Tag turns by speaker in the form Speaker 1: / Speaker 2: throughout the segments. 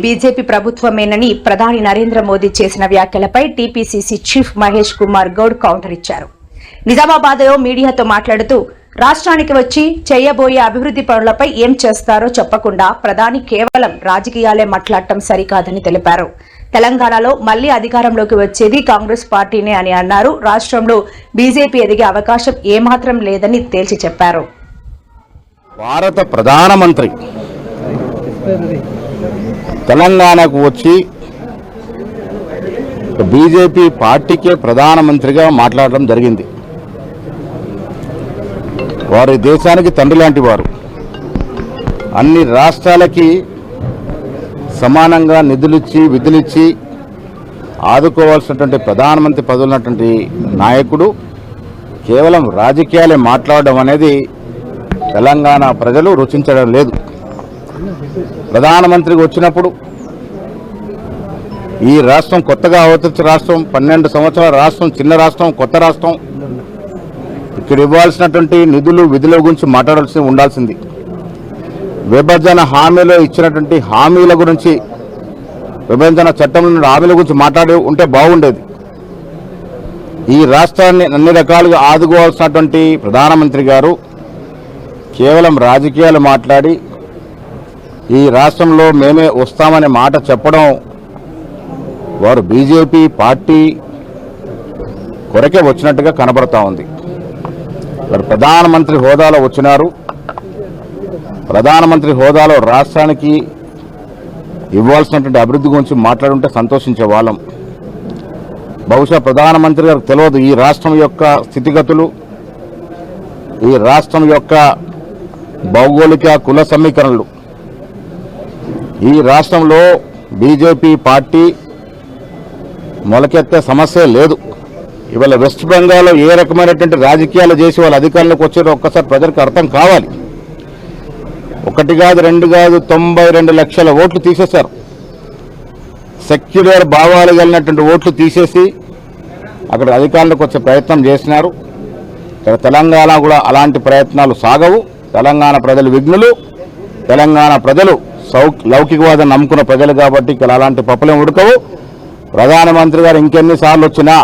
Speaker 1: BJP ప్రభుత్వమేనని ప్రధాని నరేంద్ర మోదీ చేసిన వ్యాఖ్యలపై TPCC chief Mahesh Kumar Goud counter ఇచ్చారు. నిజామాబాద్లో మీడియాతో మాట్లాడుతూ రాష్ట్రానికి వచ్చి చేయబోయే అభివృద్ధి పనులపై ఏం చేస్తారో చెప్పకుండా ప్రధాని కేవలం రాజకీయాలే మాట్లాడటం సరికాదని తెలిపారు. తెలంగాణలో మళ్లీ అధికారంలోకి వచ్చేది కాంగ్రెస్ పార్టీనే అని అన్నారు. రాష్ట్రంలో బీజేపీ ఎదిగే అవకాశం ఏమాత్రం లేదని తేల్చి చెప్పారు.
Speaker 2: భారత ప్రధానమంత్రి తెలంగాణకు వచ్చి బీజేపీ పార్టీకే ప్రధానమంత్రిగా మాట్లాడడం జరిగింది. వారి దేశానికి తండ్రి లాంటి వారు. అన్ని రాష్ట్రాలకి సమానంగా నిధులిచ్చి విధులిచ్చి ఆదుకోవాల్సినటువంటి ప్రధానమంత్రి పదవి ఉన్నటువంటి నాయకుడు కేవలం రాజకీయాలే మాట్లాడడం అనేది తెలంగాణ ప్రజలు రుచించడం లేదు. ప్రధానమంత్రికి వచ్చినప్పుడు ఈ రాష్ట్రం కొత్తగా అవతరించిన రాష్ట్రం, 12 సంవత్సరాల రాష్ట్రం, చిన్న రాష్ట్రం, కొత్త రాష్ట్రం, ఇక్కడ ఇవ్వాల్సినటువంటి నిధులు విధుల గురించి మాట్లాడాల్సి ఉండాల్సింది. విభజన హామీలో ఇచ్చినటువంటి హామీల గురించి, విభజన చట్టంలో హామీల గురించి మాట్లాడి ఉంటే బాగుండేది. ఈ రాష్ట్రాన్ని అన్ని రకాలుగా ఆదుకోవాల్సినటువంటి ప్రధానమంత్రి గారు కేవలం రాజకీయాలు మాట్లాడి ఈ రాష్ట్రంలో మేమే వస్తామనే మాట చెప్పడం వారు బీజేపీ పార్టీ కొరకే వచ్చినట్టుగా కనబడతా ఉంది. వారు ప్రధానమంత్రి హోదాలో వచ్చినారు. ప్రధానమంత్రి హోదాలో రాష్ట్రానికి ఇవ్వాల్సినటువంటి అభివృద్ధి గురించి మాట్లాడుంటే సంతోషించే వాళ్ళం. బహుశా ప్రధానమంత్రి గారికి తెలియదు ఈ రాష్ట్రం యొక్క స్థితిగతులు, ఈ రాష్ట్రం యొక్క భౌగోళిక కుల సమీకరణలు. ఈ రాష్ట్రంలో బీజేపీ పార్టీ మొలకెత్తే సమస్య లేదు. ఇవాళ వెస్ట్ బెంగాల్లో ఏ రకమైనటువంటి రాజకీయాలు చేసి వాళ్ళ అధికారంలోకి వచ్చారో ఒక్కసారి ప్రజలకు అర్థం కావాలి. 1 కాదు 2 కాదు 92 లక్షల ఓట్లు తీసేశారు. సెక్యులర్ భావాలు కలిగినటువంటి ఓట్లు తీసేసి అక్కడ అధికారంలోకి వచ్చే ప్రయత్నం చేసినారు. ఇక్కడ తెలంగాణ కూడా అలాంటి ప్రయత్నాలు సాగవు. తెలంగాణ ప్రజలు విఘ్నులు. తెలంగాణ ప్రజలు లౌకికవాదం నమ్ముకున్న ప్రజలు కాబట్టి ఇక్కడ అలాంటి పప్పులేం ఉడకవు. ప్రధానమంత్రి గారు ఇంకెన్నిసార్లు వచ్చినా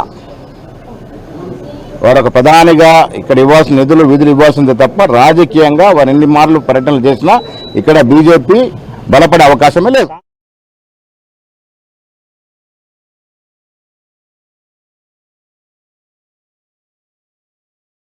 Speaker 2: వారు ఒక ప్రధానిగా ఇక్కడ ఇవ్వాల్సిన నిధులు విధులు ఇవ్వాల్సిందే తప్ప రాజకీయంగా వారు ఎన్ని మార్లు పర్యటనలు చేసినా ఇక్కడ బీజేపీ బలపడే అవకాశమే లేదు.